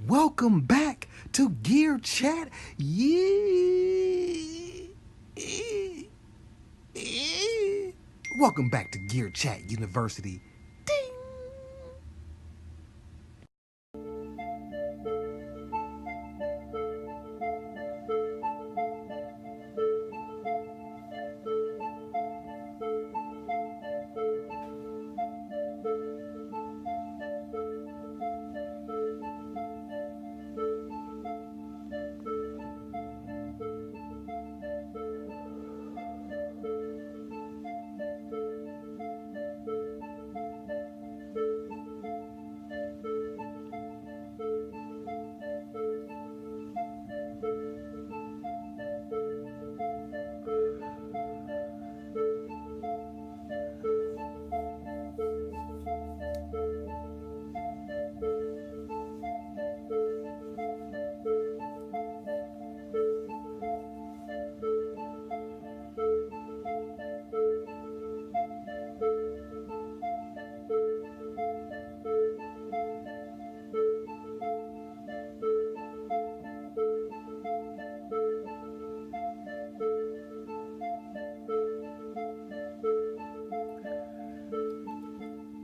Welcome back to Gear Chat. Welcome back to Gear Chat University. Ding.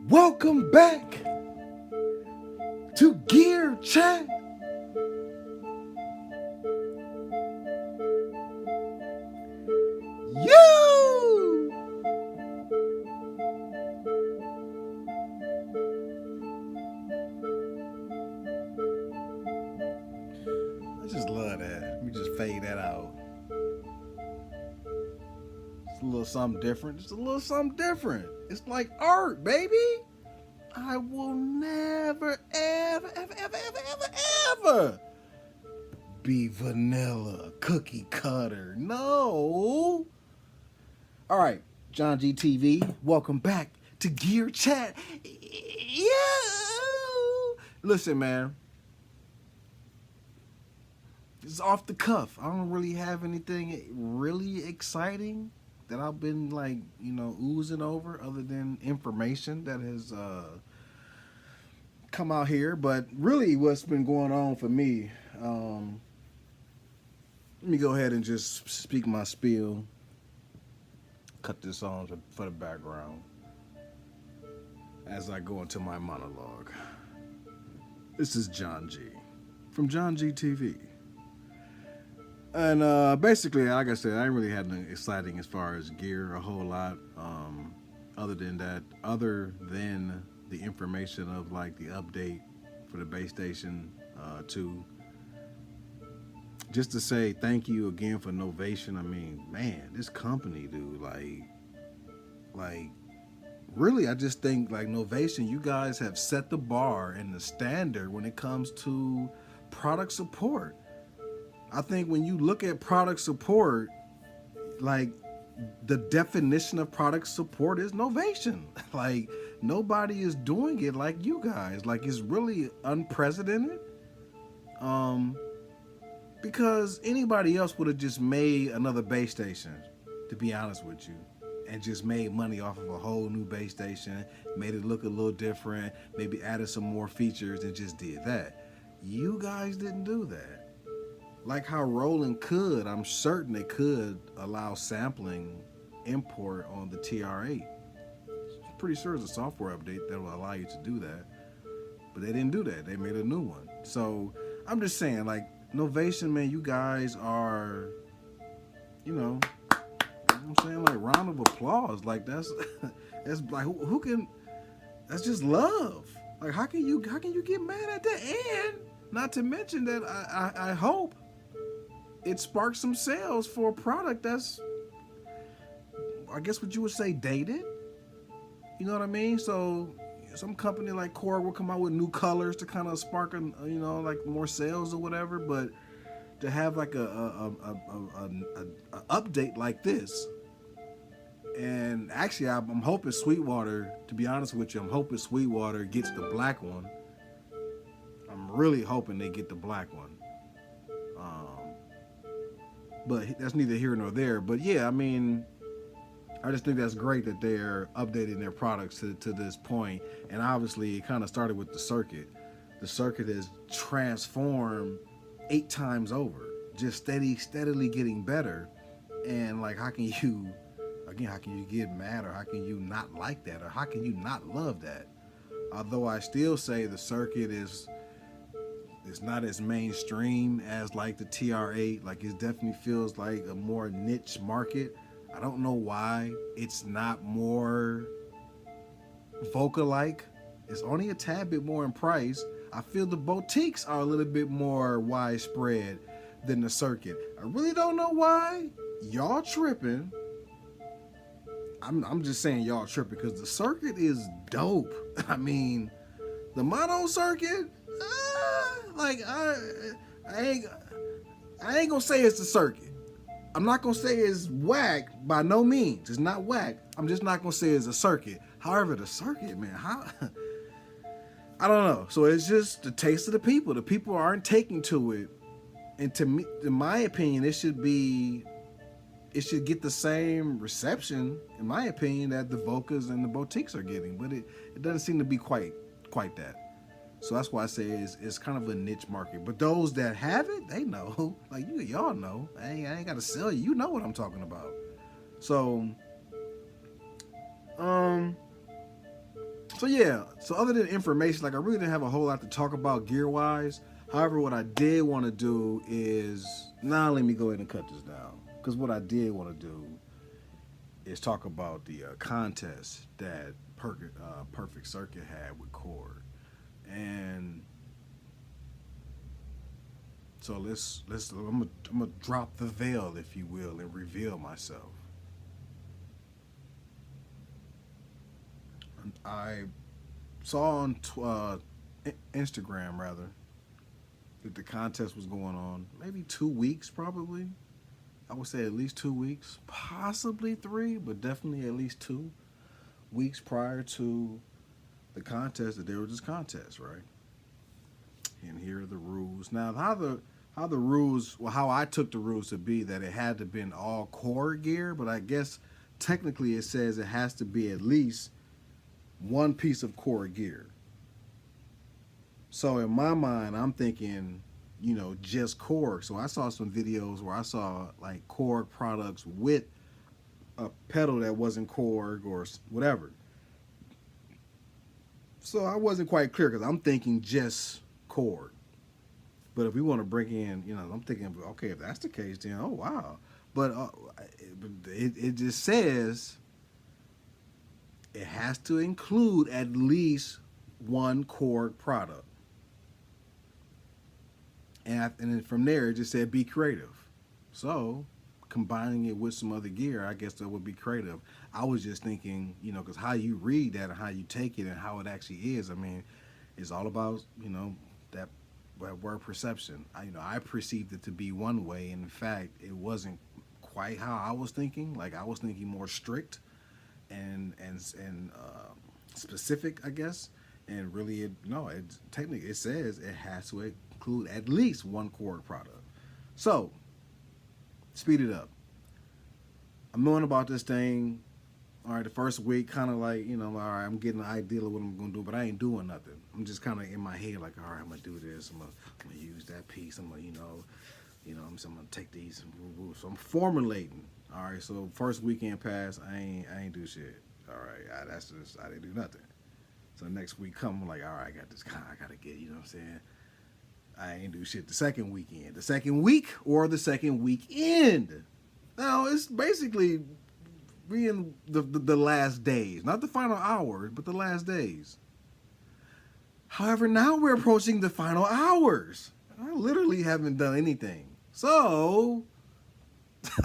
Welcome back to Gear Chat. You. I just love that. Let me just fade that out. It's a little something different. Just a little something different. It's like art, baby. I will never, ever, ever, ever, ever, ever, ever be vanilla, cookie cutter. No. All right, John G TV, welcome back to Gear Chat. Yeah. Listen, man. This is off the cuff. I don't really have anything really exciting that I've been like, oozing over other than information that has come out here. But really what's been going on for me, let me go ahead and just speak my spiel. Cut this on for the background as I go into my monologue. This is John G from John G TV. And basically, like I said, I ain't really had nothing exciting as far as gear, a whole lot. Other than the information of like the update for the base station 2. Just to say thank you again for Novation. I mean, man, this company, dude, like really, I just think like Novation, you guys have set the bar and the standard when it comes to product support. I think when you look at product support, like the definition of product support is Novation. Like nobody is doing it like you guys. Like it's really unprecedented. Because anybody else would have just made another base station, to be honest with you, and just made money off of a whole new base station, made it look a little different, maybe added some more features and just did that. You guys didn't do that. Like how Roland could, I'm certain they could allow sampling import on the TR8. Pretty sure it's a software update that will allow you to do that. But they didn't do that. They made a new one. So I'm just saying, like, Novation, man, you guys are, what I'm saying, like, round of applause. Like that's like who can, that's just love. Like how can you get mad at that? And not to mention that I hope it sparks some sales for a product that's, I guess what you would say, dated. You know what I mean? So some company like Core will come out with new colors to kind of spark, like more sales or whatever. But to have like a update like this, and actually I'm hoping Sweetwater, to be honest with you, I'm hoping Sweetwater gets the black one. I'm really hoping they get the black one. But that's neither here nor there. But yeah, I mean, I just think that's great that they're updating their products to this point. And obviously it kind of started with the circuit. the circuit has transformed 8 times over, just steadily getting better. And like, how can you, again, how can you get mad, or how can you not like that, or how can you not love that? Although I still say the circuit is not as mainstream as like the TR8. Like, it definitely feels like a more niche market. I don't know why it's not more Voca-like. It's only a tad bit more in price. I feel the boutiques are a little bit more widespread than the circuit. I really don't know why. Y'all tripping. I'm just saying y'all tripping because the circuit is dope. I mean, the mono circuit, like I ain't gonna say it's the circuit. I'm not gonna say it's whack by no means. It's not whack. I'm just not gonna say it's a circuit. However, the circuit, man, how I don't know. So it's just the taste of the people. The people aren't taking to it, and to me, in my opinion, it should get the same reception, in my opinion, that the Vocas and the boutiques are getting. But it doesn't seem to be quite that. So that's why I say it's kind of a niche market. But those that have it, they know. Like, y'all know. I ain't got to sell you. You know what I'm talking about. So, yeah. So other than information, like, I really didn't have a whole lot to talk about gear-wise. However, what I did want to do is, now let me go ahead and cut this down. Because what I did want to do is talk about the contest that Perfect Circuit had with Cord. And so I'm gonna drop the veil, if you will, and reveal myself. I saw on Instagram, rather, that the contest was going on maybe 2 weeks, probably. I would say at least 2 weeks, possibly 3, but definitely at least 2 weeks prior to the contest, that there was this contest, right? And here are the rules. Now, how the rules, well, how I took the rules to be that it had to been all core gear, but I guess technically it says it has to be at least one piece of core gear. So in my mind, I'm thinking, just Korg. So I saw some videos where I saw like Korg products with a pedal that wasn't Korg or whatever. So I wasn't quite clear because I'm thinking just Korg. But if we want to bring in, I'm thinking, okay, if that's the case, then oh wow. But it just says it has to include at least one Korg product. And then from there, it just said be creative. So combining it with some other gear, I guess that would be creative. I was just thinking, because how you read that and how you take it and how it actually is, I mean, it's all about, that word perception. I perceived it to be one way, and in fact, it wasn't quite how I was thinking. Like, I was thinking more strict and specific, I guess. And really, technically it says it has to include at least one Korg product. So, speed it up. I'm knowing about this thing. All right, the first week, kind of like, all right, I'm getting an idea of what I'm going to do, but I ain't doing nothing. I'm just kind of in my head like, all right, I'm going to do this. I'm going to use that piece. I'm going to, I'm going to take these. So I'm formulating. All right, so first weekend passed, I ain't do shit. All right, I didn't do nothing. So next week come, I'm like, all right, I got this I got to get, you know what I'm saying? I ain't do shit the second weekend. The second week or the second weekend. Now, it's basically being the last days. Not the final hours, but the last days. However, now we're approaching the final hours. I literally haven't done anything. So,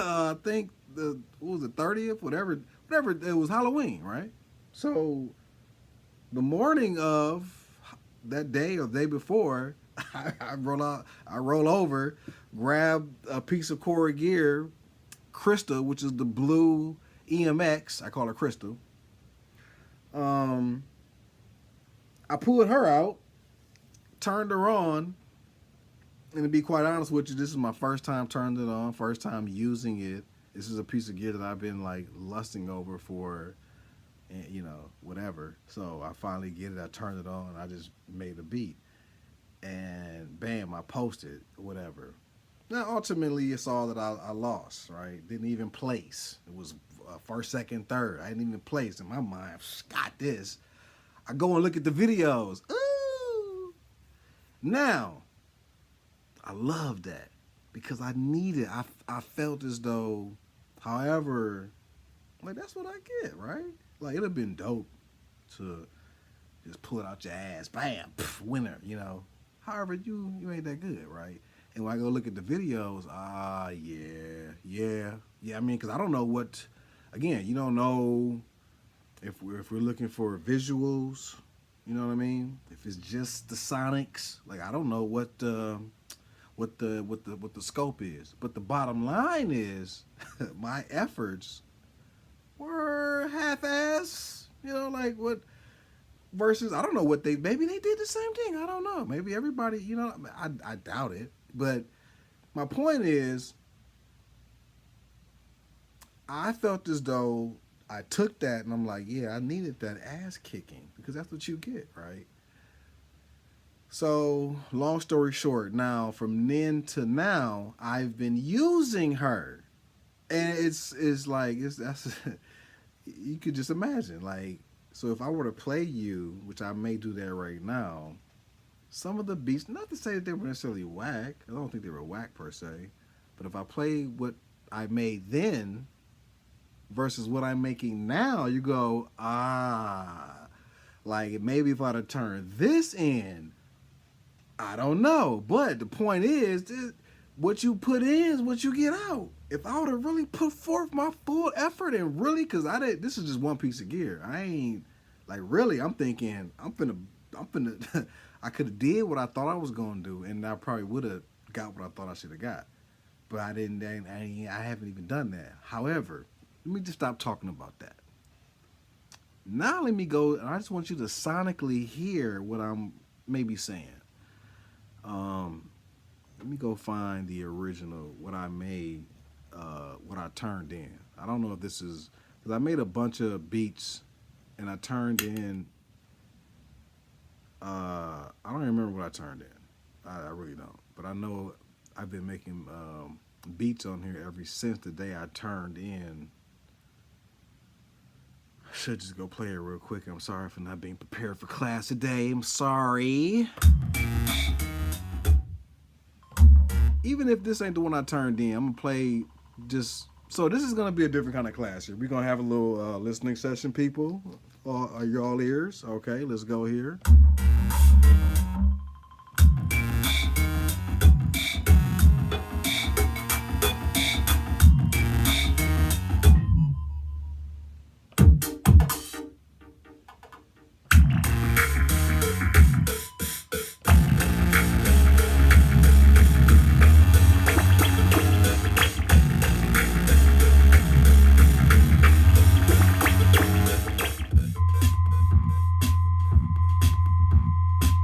I think what was it, 30th? Whatever, it was Halloween, right? So, the morning of that day or the day before, I roll over, grab a piece of Korg gear, Crystal, which is the blue EMX. I call her Crystal. I pulled her out, turned her on, and to be quite honest with you, this is my first time turning it on, first time using it. This is a piece of gear that I've been like lusting over for, whatever. So I finally get it. I turned it on. I just made a beat. I posted or whatever. Now, ultimately, it's all that I lost, right? Didn't even place. It was first, second, third. I didn't even place. In my mind, got this. I go and look at the videos. Ooh. Now, I love that because I needed. I felt as though, however, like that's what I get, right? Like it'd have been dope to just pull it out your ass, bam, pff, winner, you know. However, you ain't that good, right? And when I go look at the videos, yeah. I mean, because I don't know what. Again, you don't know if we're looking for visuals. You know what I mean? If it's just the sonics, like I don't know what the scope is. But the bottom line is, my efforts were half-ass. You know, like what versus I don't know what maybe they did the same thing. I don't know. Maybe everybody. You know, I doubt it. But my point is, I felt as though I took that and I'm like, yeah, I needed that ass kicking because that's what you get, right? So, long story short, now from then to now, I've been using her, and it's that's you could just imagine, like, so if I were to play you, which I may do that right now, some of the beats, not to say that they were necessarily whack, I don't think they were whack per se, but if I play what I made then versus what I'm making now, you go, like maybe if I'd have turned this in, I don't know. But the point is, what you put in is what you get out. If I would have really put forth my full effort and really, because this is just one piece of gear. I ain't, like really, I'm thinking, I'm finna, I could have did what I thought I was going to do, and I probably would have got what I thought I should have got. But I didn't, I haven't even done that. However, let me just stop talking about that. Now let me go, and I just want you to sonically hear what I'm maybe saying. Let me go find the original, what I made, what I turned in. I don't know if this is, because I made a bunch of beats, and I turned in, I don't even remember what I turned in. I really don't. But I know I've been making beats on here ever since the day I turned in. I should just go play it real quick. I'm sorry for not being prepared for class today. I'm sorry. Even if this ain't the one I turned in, I'm gonna play just. So this is gonna be a different kind of class here. We're gonna have a little listening session, people. Are you all ears? Okay, let's go here.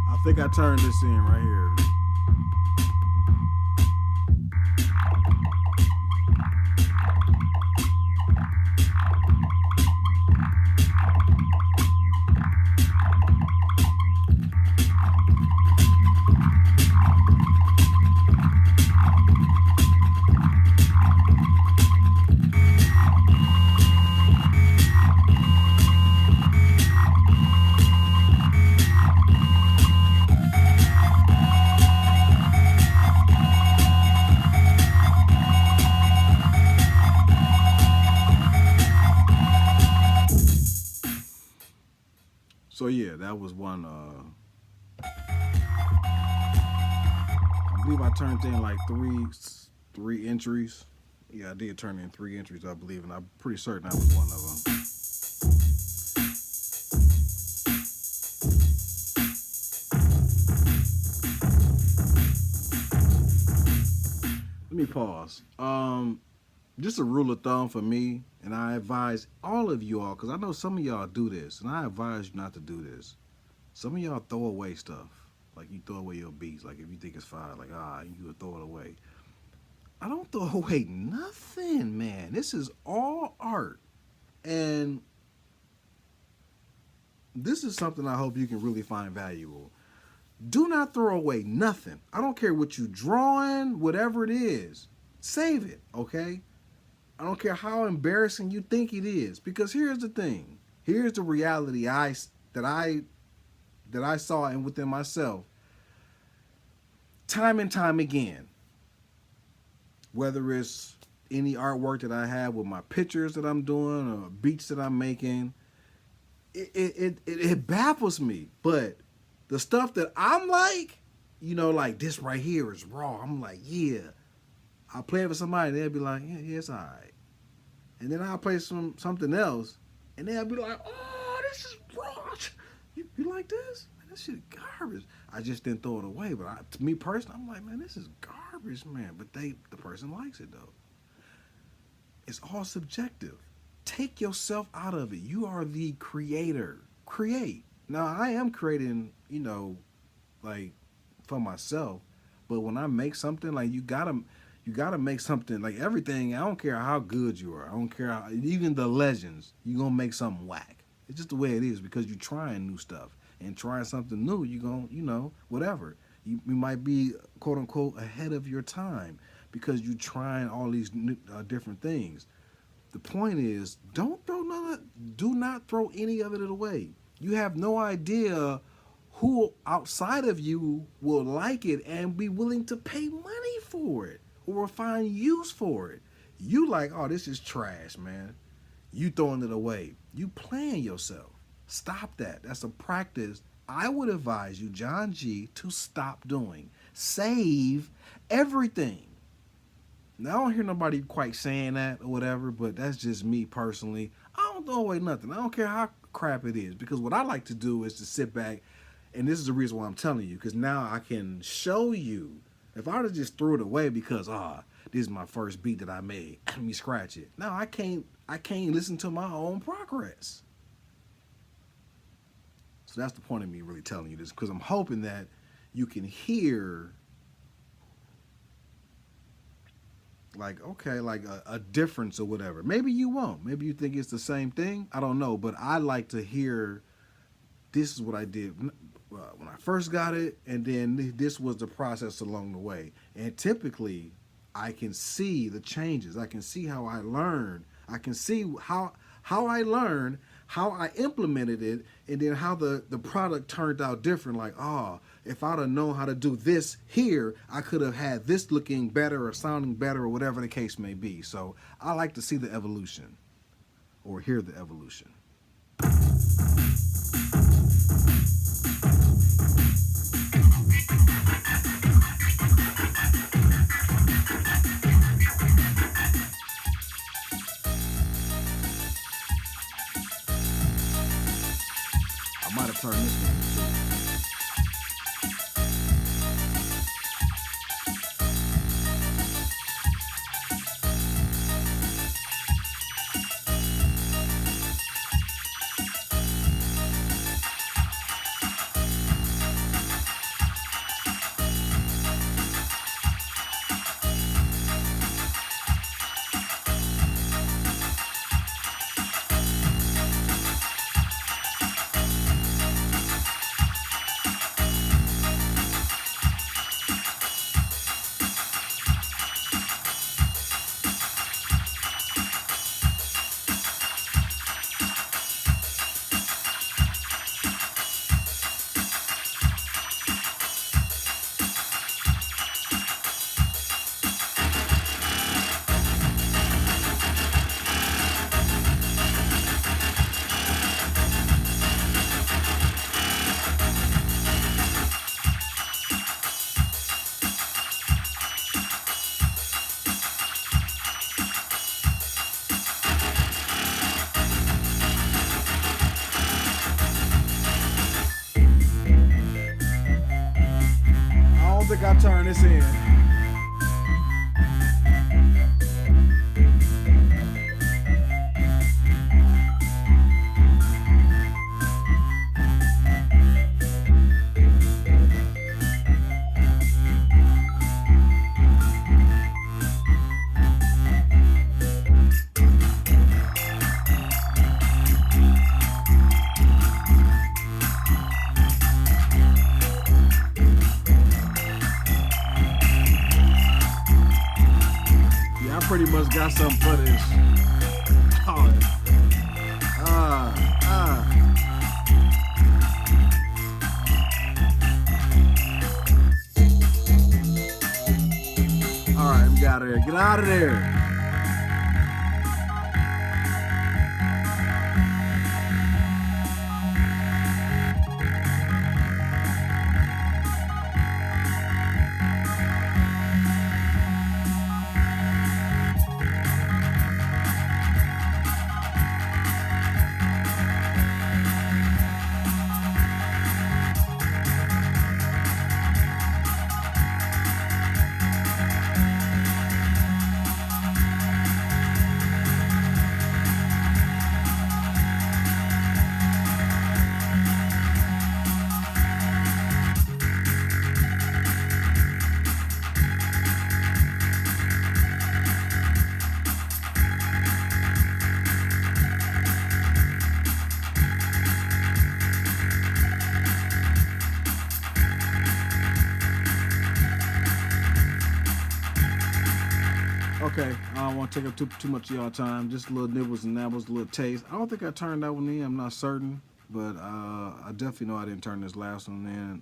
I think I turned this in right here. So yeah, that was one. I believe I turned in like three entries. Yeah, I did turn in 3 entries, I believe, and I'm pretty certain that was one of them. Let me pause. Just a rule of thumb for me, and I advise all of you all, because I know some of y'all do this, and I advise you not to do this. Some of y'all throw away stuff. Like you throw away your beats. Like if you think it's fire, like you would throw it away. I don't throw away nothing, man. This is all art. And this is something I hope you can really find valuable. Do not throw away nothing. I don't care what you drawing, whatever it is. Save it, okay? I don't care how embarrassing you think it is, because here's the thing. Here's the reality that I saw and within myself, time and time again. Whether it's any artwork that I have with my pictures that I'm doing or beats that I'm making, it baffles me. But the stuff that I'm like, like this right here is raw. I'm like, yeah. I'll play it for somebody, they'll be like, yeah, it's all right. And then I'll play something else, and they'll be like, oh, this is raw. You like this? Man, this shit garbage. I just didn't throw it away, but to me personally, I'm like, man, this is garbage, man. But the person likes it, though. It's all subjective. Take yourself out of it. You are the creator. Create. Now, I am creating, like, for myself. But when I make something, like, you gotta make something, like everything. I don't care how good you are. I don't care how, even the legends, you're gonna make something whack. It's just the way it is, because you're trying new stuff. And trying something new, you're gonna, whatever. You might be, quote unquote, ahead of your time, because you're trying all these new, different things. The point is, do not throw any of it away. You have no idea who outside of you will like it and be willing to pay money for it or find use for it. You like, oh, this is trash, man. You throwing it away. You playing yourself. Stop that. That's a practice I would advise you, John G, to stop doing. Save everything. Now, I don't hear nobody quite saying that or whatever, but that's just me personally. I don't throw away nothing. I don't care how crap it is, because what I like to do is to sit back, and this is the reason why I'm telling you, because now I can show you. If I would have just threw it away because, this is my first beat that I made, let me scratch it. Now I can't listen to my own progress. So that's the point of me really telling you this, because I'm hoping that you can hear, like, okay, like a difference or whatever. Maybe you won't. Maybe you think it's the same thing. I don't know. But I like to hear, this is what I did when I first got it, and then this was the process along the way. And typically, I can see the changes. I can see how I learned. I can see how I learned, how I implemented it, and then how the product turned out different. Like, if I'd have known how to do this here, I could have had this looking better or sounding better or whatever the case may be. So I like to see the evolution or hear the evolution. I might have turned this one too. I think I turn this in. pretty much got something for this. Oh, ah, ah. All right, we got her. Get out of there. Okay, I don't want to take up too much of y'all time. Just little nibbles and nabbles, a little taste. I don't think I turned that one in. I'm not certain, but I definitely know I didn't turn this last one in.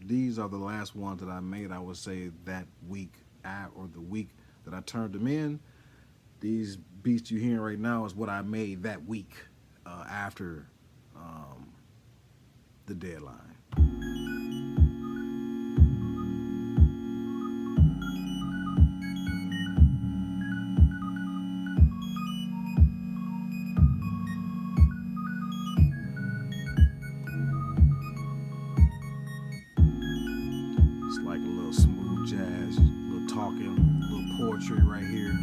These are the last ones that I made, I would say, that week or the week that I turned them in. These beats you hearing right now is what I made that week after the deadline. Right here.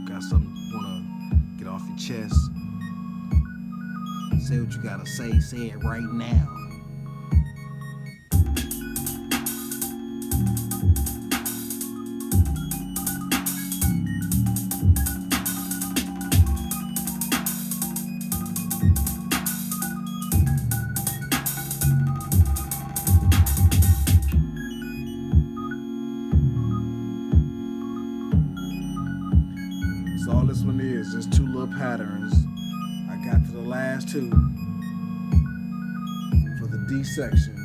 Got something you wanna get off your chest. Say what you gotta say it right now. All this one is just two little patterns. I got to the last two for the D section.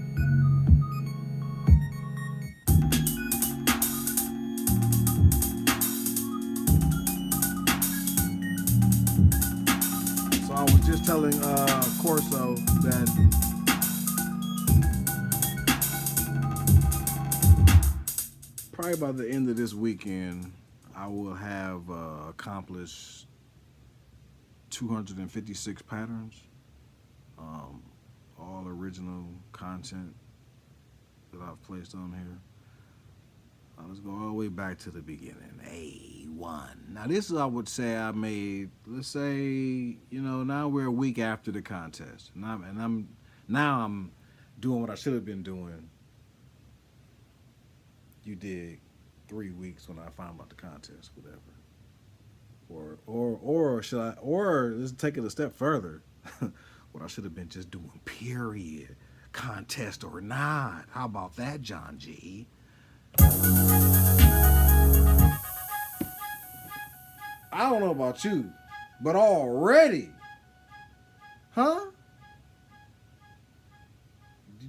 So I was just telling Corso that probably by the end of this weekend I will have accomplished 256 patterns, all original content that I've placed on here. Let's go all the way back to the beginning. A1. Now this is, I would say, I made, let's say, now we're a week after the contest, and I'm doing what I should have been doing. You dig? 3 weeks when I found out the contest, whatever. Or should I? Or let's take it a step further. What I should have been just doing, period. Contest or not. How about that, John G? I don't know about you, but already, huh?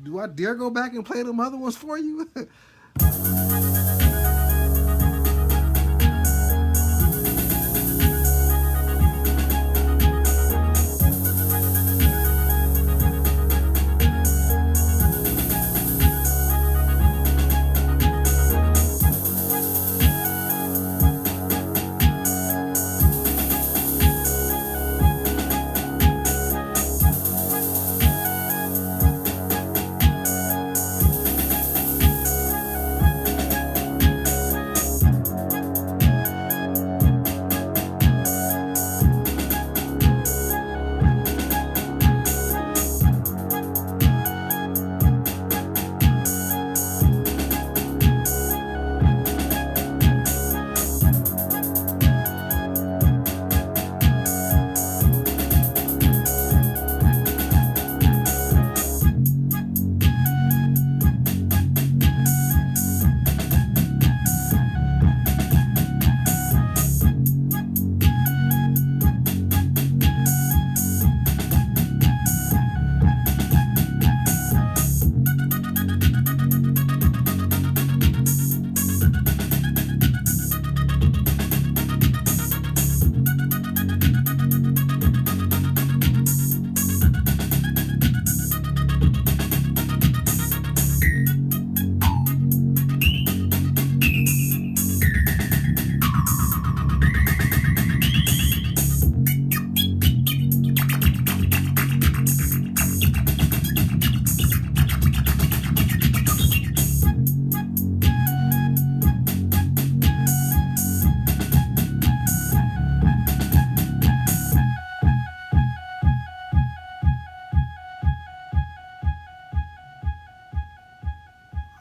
Do I dare go back and play them other ones for you?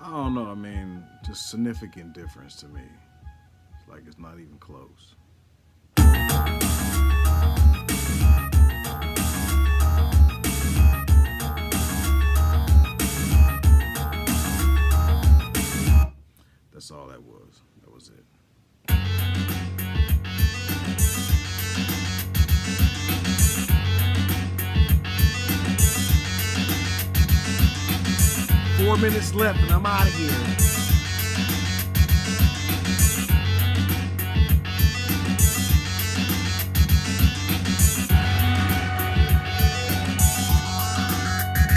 I don't know. I mean, just significant difference to me. It's like it's not even close. That's all that was. That was it. 4 minutes left and I'm out of here.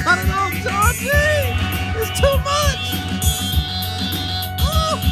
Cut it off, Georgie! It's too much! Oh.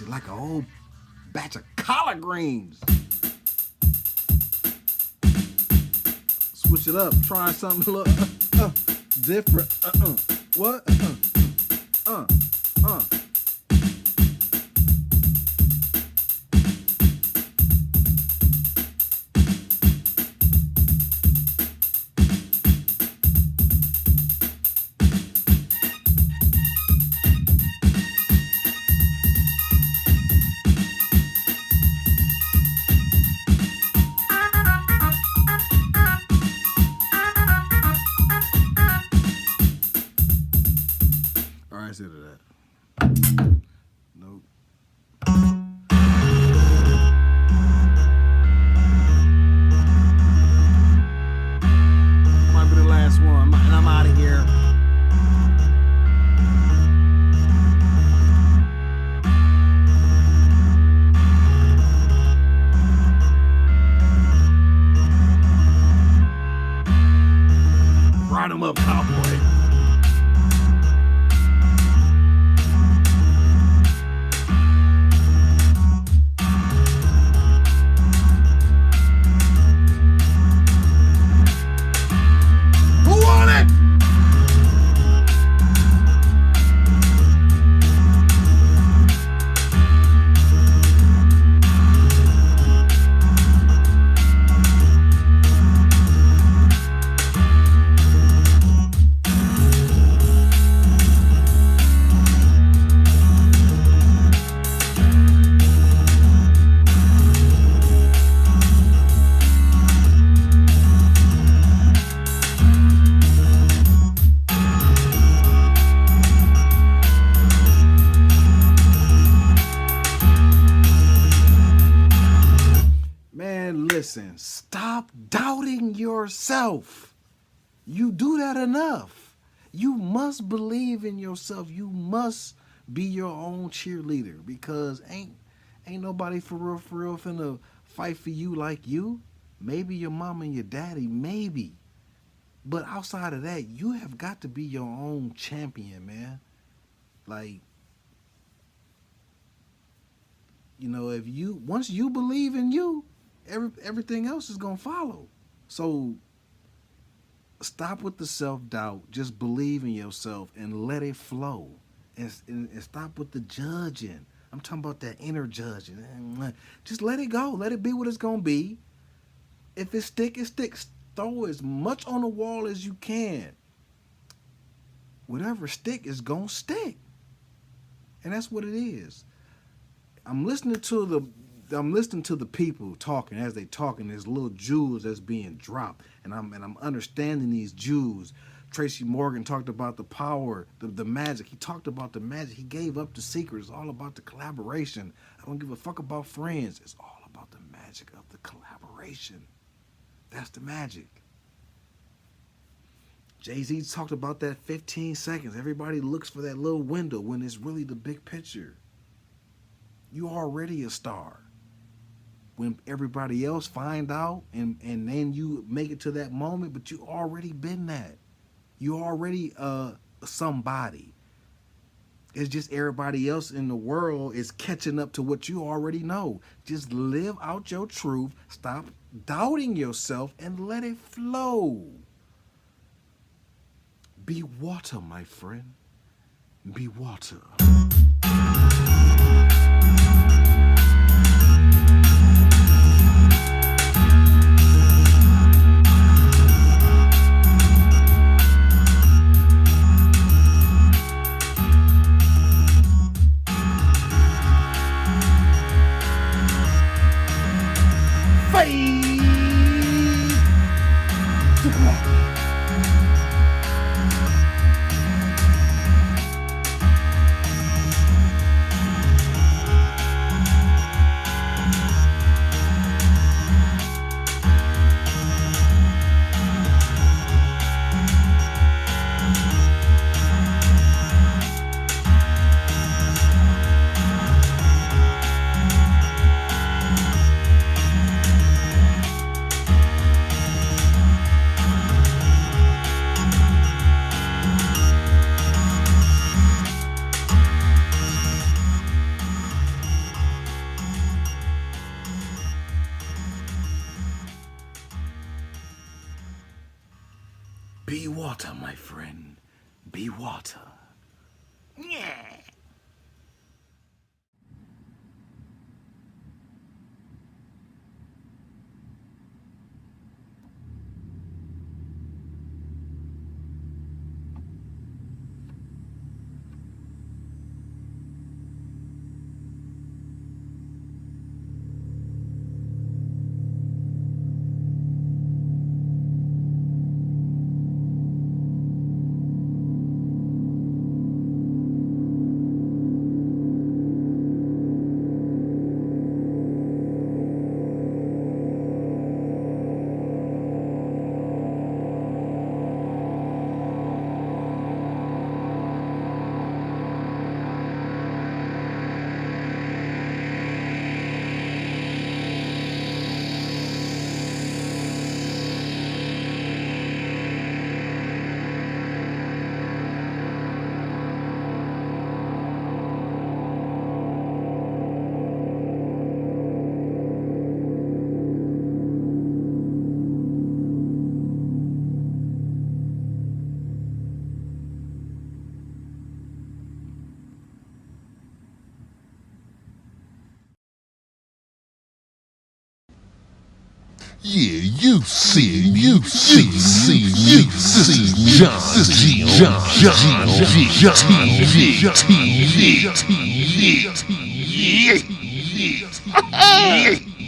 Like a whole batch of collard greens. Switch it up. Try something a little different. What? It of that. Nope. Might be the last one, and I'm out of here. Ride 'em up, cowboy. Listen, stop doubting yourself. You do that enough. You must believe in yourself. You must be your own cheerleader, because ain't nobody for real finna fight for you like you. Maybe your mama and your daddy, maybe. But outside of that, you have got to be your own champion, man. Like, if once you believe in you, everything else is gonna follow. So stop with the self-doubt. Just believe in yourself and let it flow. and stop with the judging. I'm talking about that inner judging. Just let it go. Let it be what it's gonna be. If it sticks. Throw as much on the wall as you can. Whatever stick is gonna stick, and that's what it is. I'm listening to the people talking as they talking. There's little jewels that's being dropped, and I'm understanding these jewels. Tracy Morgan talked about the power, the magic. He talked about the magic. He gave up the secret. It's all about the collaboration. I don't give a fuck about friends. It's all about the magic of the collaboration. That's the magic. Jay-Z talked about that 15 seconds. Everybody looks for that little window when it's really the big picture. You already a star. When everybody else find out and then you make it to that moment, but you already been that. You already somebody. It's just everybody else in the world is catching up to what you already know. Just live out your truth. Stop doubting yourself and let it flow. Be water, my friend. Be water. Be water, my friend. Be water. Yeah. Yeah, you see, this is JOHNG TV.